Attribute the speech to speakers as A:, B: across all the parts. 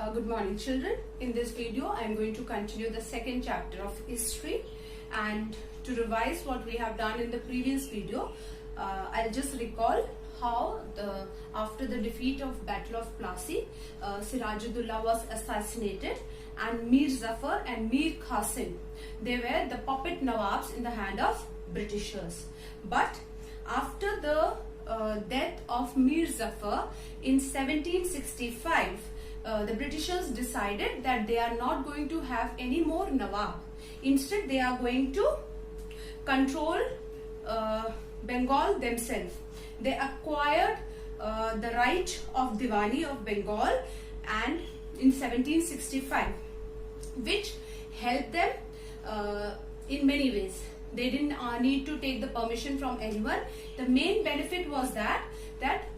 A: Good morning, children. In this video I am going to continue the second chapter of history, and to revise what we have done in the previous video, I'll just recall how after the defeat of Battle of Plassey, Sirajuddaulah was assassinated, and Mir Zafar and Mir Qasim, they were the puppet Nawabs in the hand of Britishers. But after the death of Mir Zafar in 1765, the Britishers decided that they are not going to have any more Nawab. Instead, they are going to control Bengal themselves. They acquired the right of Diwani of Bengal and in 1765, which helped them in many ways. They didn't need to take the permission from anyone. The main benefit was that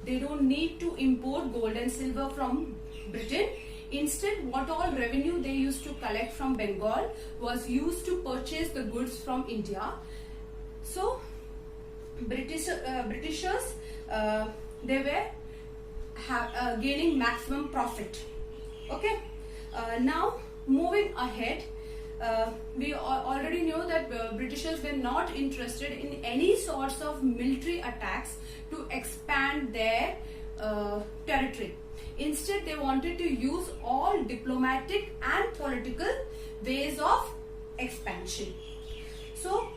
A: they don't need to import gold and silver from Britain. Instead, what all revenue they used to collect from Bengal was used to purchase the goods from India. So, Britishers they were gaining maximum profit. Okay. Now, moving ahead, we already know that Britishers were not interested in any sorts of military attacks to expand their territory. Instead, they wanted to use all diplomatic and political ways of expansion. So,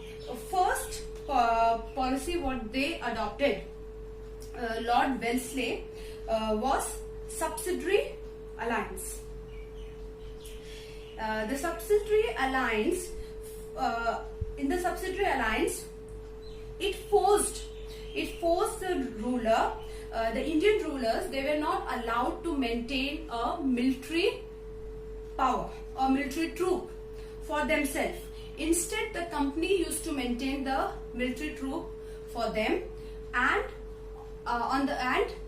A: first policy what they adopted, Lord Wellesley, was subsidiary alliance. The subsidiary alliance, in the subsidiary alliance, it forced the ruler, the Indian rulers, they were not allowed to maintain a military power or military troop for themselves. Instead, the company used to maintain the military troop for them, and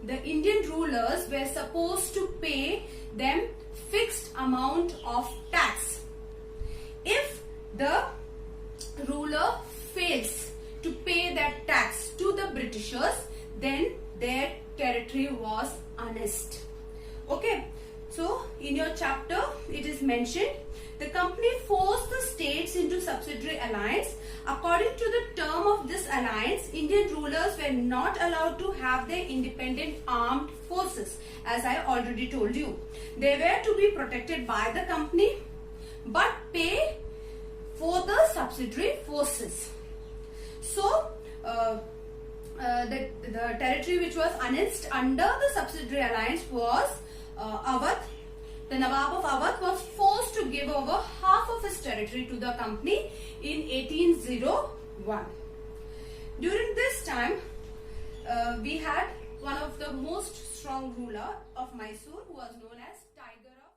A: the Indian rulers were supposed to pay them fixed amount of tax. If the ruler fails to pay that tax to the Britishers, then their territory was annexed. Okay, so in your chapter it is mentioned the company forced the states into subsidiary alliance. According to the term of this alliance, Indian rulers were not allowed to have their independent armed forces, as I already told you. They were to be protected by the company but pay for the subsidiary forces. So, the territory which was annexed under the subsidiary alliance was Awadh. The Nawab of Awadh was forced to give over half of his territory to the company in 1801. During this time, we had one of the most strong ruler of Mysore, who was known as Tiger of.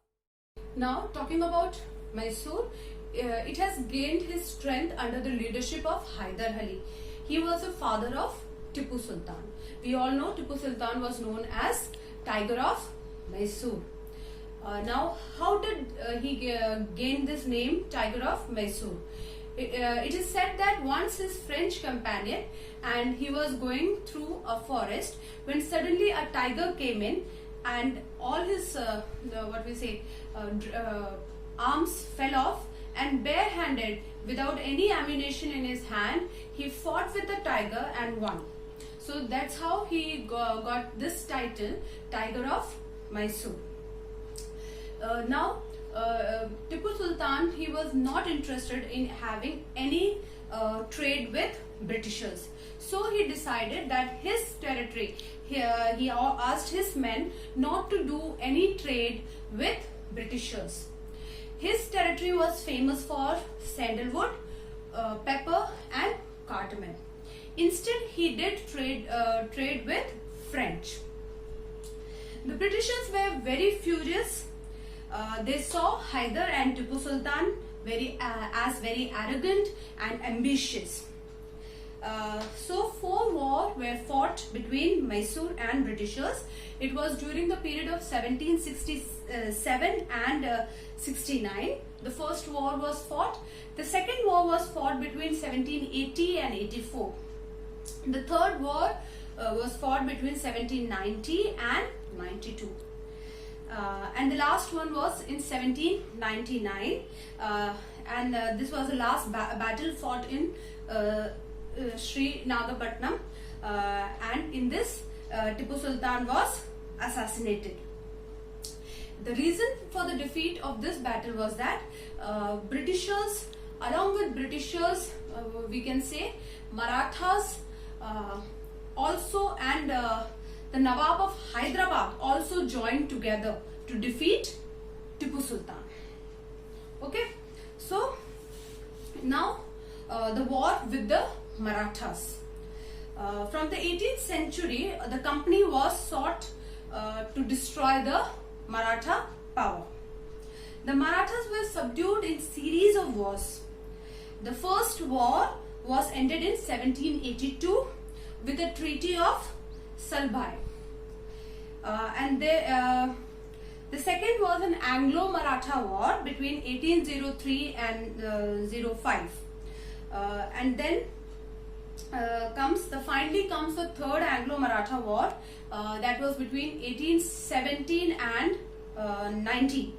A: Now, talking about Mysore, it has gained his strength under the leadership of Hyder Ali. He was the father of Tipu Sultan. We all know Tipu Sultan was known as Tiger of Mysore. Now, how did he gain this name, Tiger of Mysore? It is said that once his French companion and he was going through a forest when suddenly a tiger came in and all his arms fell off, and barehanded without any ammunition in his hand, he fought with the tiger and won. So that's how he got this title, Tiger of Mysore. Now, Tipu Sultan, he was not interested in having any trade with Britishers. So he decided that his territory, he asked his men not to do any trade with Britishers. His territory was famous for sandalwood, pepper and cardamom. Instead, he did trade with French. The Britishers were very furious. They saw Hyder and Tipu Sultan as very arrogant and ambitious. So 4 wars were fought between Mysore and Britishers. It was during the period of 1767 and 69. The first war was fought. The second war was fought between 1780 and 84. The third war was fought between 1790 and 92. And the last one was in 1799, and this was the last battle fought in Sri Nagapatnam, and in this Tipu Sultan was assassinated. The reason for the defeat of this battle was that Britishers, along with Britishers, we can say Marathas also, and the Nawab of Hyderabad also joined together to defeat Tipu Sultan. Okay, so now the war with the Marathas. From the 18th century, the company was sought to destroy the Maratha power. The Marathas were subdued in series of wars. The first war was ended in 1782 with the Treaty of Salbai, and the second was an Anglo-Maratha war between 1803 and 05, and then finally comes the third Anglo-Maratha war, that was between 1817 and 19.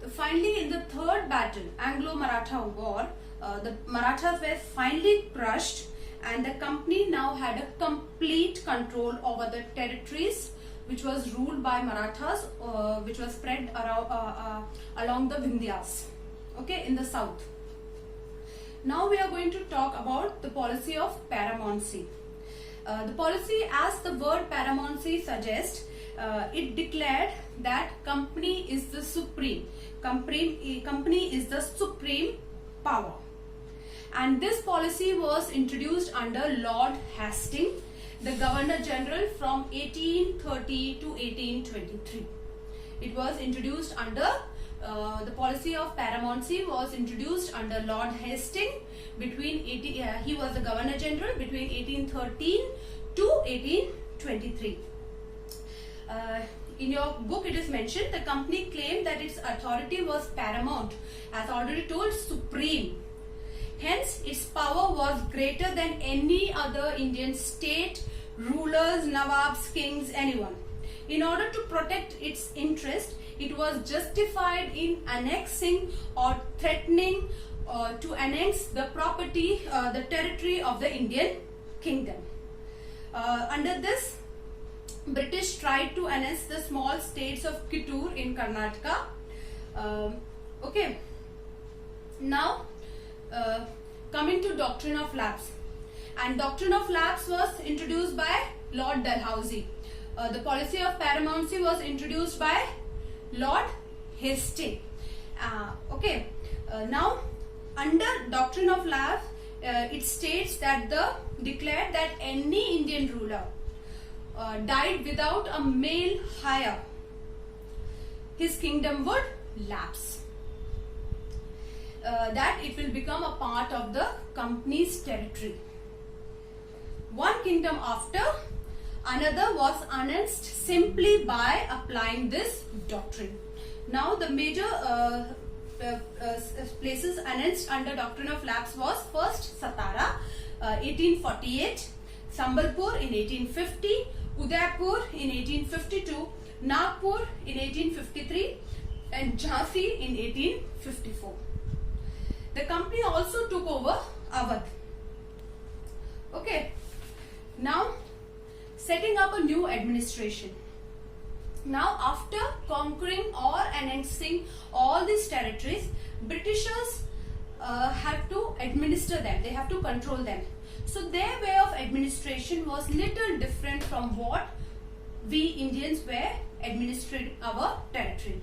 A: Finally, in the third battle, Anglo-Maratha war, the Marathas were finally crushed, and the company now had a complete control over the territories which was ruled by Marathas, which was spread around, along the Vindhyas, okay, in the south. Now we are going to talk about the policy of paramountcy. The policy, as the word paramountcy suggests, it declared that company is the supreme. Company is the supreme power. And this policy was introduced under Lord Hastings, the Governor General, from 1830 to 1823. It was introduced under the policy of paramountcy was introduced under Lord Hastings he was the Governor General between 1813 to 1823. In your book it is mentioned the company claimed that its authority was paramount, as already told, supreme. Hence, its power was greater than any other Indian state, rulers, nawabs, kings, anyone. In order to protect its interest, it was justified in annexing or threatening to annex the property, the territory of the Indian kingdom. Under this, British tried to annex the small states of Kittur in Karnataka. Okay. Now, coming to doctrine of lapse, and doctrine of lapse was introduced by Lord Dalhousie. The policy of paramountcy was introduced by Lord Hastings. Okay. Now, under doctrine of lapse, it states that declared that any Indian ruler died without a male heir, his kingdom would lapse. That it will become a part of the company's territory. One kingdom after another was annexed simply by applying this doctrine. Now the major places annexed under doctrine of lapse was first Satara 1848, Sambalpur in 1850, Udaipur in 1852, Nagpur in 1853 and Jhansi in 1854. The company also took over Awadh. Okay. Now, setting up a new administration. Now, after conquering or annexing all these territories, Britishers have to administer them. They have to control them. So, their way of administration was little different from what we Indians were administering our territory.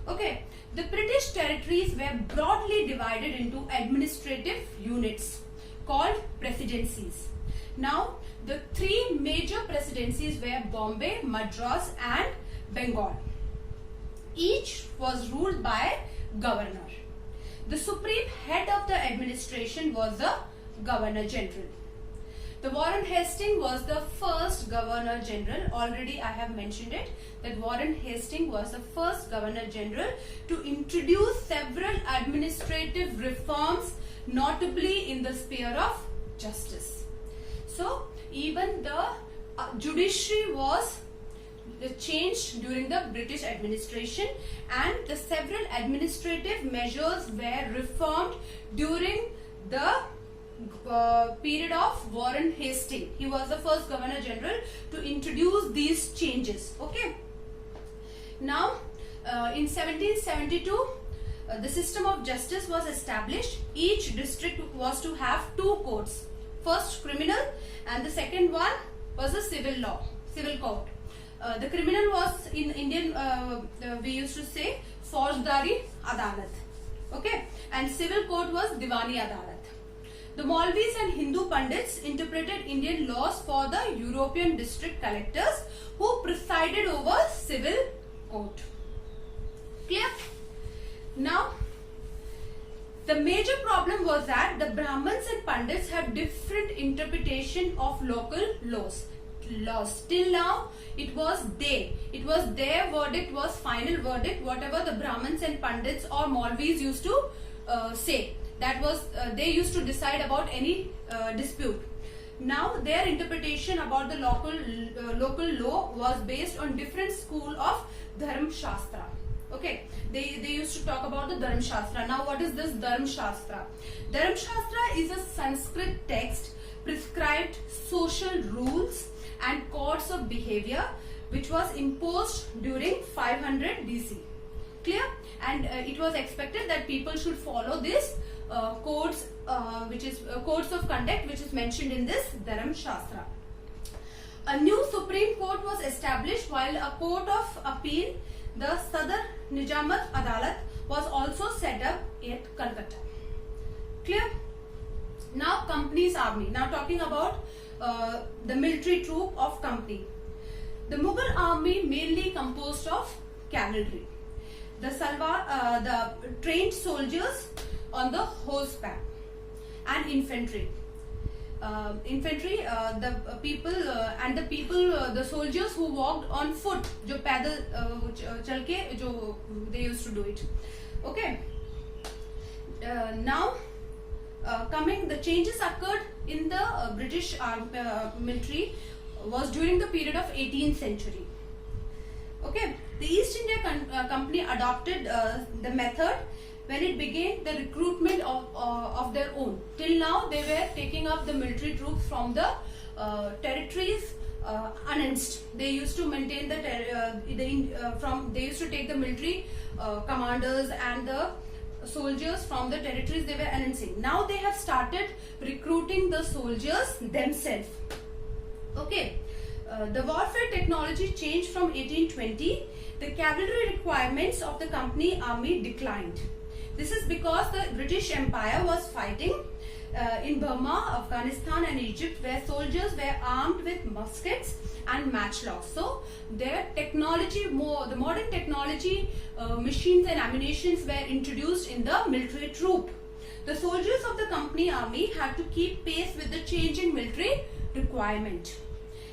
A: Okay. The British territories were broadly divided into administrative units called presidencies. Now, the three major presidencies were Bombay, Madras and Bengal. Each was ruled by governor. The supreme head of the administration was the Governor General. The Warren Hastings was the first Governor General. Already I have mentioned it, that Warren Hastings was the first Governor General to introduce several administrative reforms, notably in the sphere of justice. So, even the judiciary was changed during the British administration, and the several administrative measures were reformed during the period of Warren Hastings. He was the first Governor General to introduce these changes. Okay. Now, in 1772, the system of justice was established. Each district was to have two courts. First criminal, and the second one was a civil court. The criminal was in Indian, we used to say Faujdari Adalat. Okay, and civil court was Diwani Adalat. The Maulvis and Hindu Pandits interpreted Indian laws for the European district collectors, who presided over civil court. Clear? Now, the major problem was that the Brahmins and Pandits had different interpretation of local laws. Till now, it was their verdict was final verdict. Whatever the Brahmins and Pandits or Maulvis used to say, that was they used to decide about any dispute. Now, their interpretation about the local law was based on different school of Dharm Shastra. Okay, they used to talk about the Dharm Shastra. Now, what is this Dharm Shastra? Dharm Shastra is a Sanskrit text prescribed social rules and codes of behavior which was imposed during 500 BC. Clear? And it was expected that people should follow this codes, which is codes of conduct, which is mentioned in this Dharm Shastra. A new Supreme Court was established, while a court of appeal, the Sadar Nijamat Adalat, was also set up at Calcutta. Clear? Now, Company's army. Now, talking about the military troop of Company. The Mughal army mainly composed of cavalry. The trained soldiers on the horseback, and infantry. The soldiers who walked on foot, जो पैदल चल के जो they used to do it. Okay. Now, the changes occurred in the British military was during the period of 18th century. Okay, the East India Company adopted the method when it began the recruitment of their own. Till now, they were taking up the military troops from the territories annexed. They used to maintain they used to take the military commanders and the soldiers from the territories they were annexing. Now they have started recruiting the soldiers themselves. Okay. The warfare technology changed from 1820. The cavalry requirements of the company army declined. This is because the British Empire was fighting in Burma, Afghanistan and Egypt, where soldiers were armed with muskets and matchlocks. So their technology, the modern technology, machines and ammunitions were introduced in the military troop. The soldiers of the company army had to keep pace with the changing military requirement.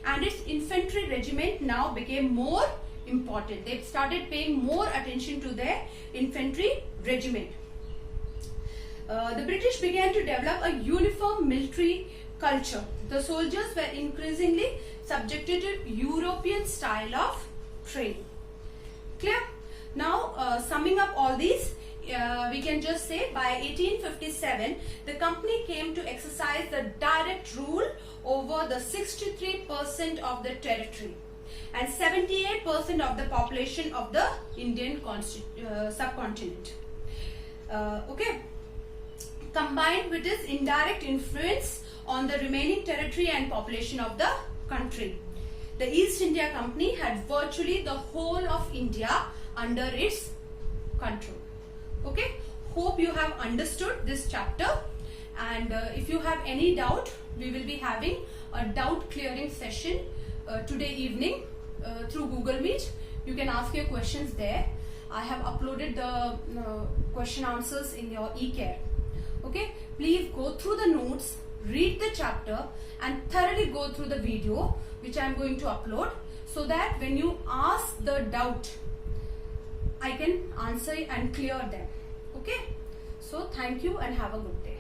A: And its infantry regiment now became more important. They started paying more attention to their infantry regiment. The British began to develop a uniform military culture. The soldiers were increasingly subjected to European style of training. Clear? Now, summing up all these, we can just say by 1857, the company came to exercise the direct rule over the 63% of the territory and 78% of the population of the Indian subcontinent. Okay. Combined with its indirect influence on the remaining territory and population of the country, the East India Company had virtually the whole of India under its control. Okay, hope you have understood this chapter, and if you have any doubt, we will be having a doubt clearing session today evening through Google Meet. You can ask your questions there. I have uploaded the question answers in your e-care. Okay, please go through the notes, read the chapter and thoroughly go through the video which I am going to upload, so that when you ask the doubt, I can answer and clear them. Okay, so thank you and have a good day.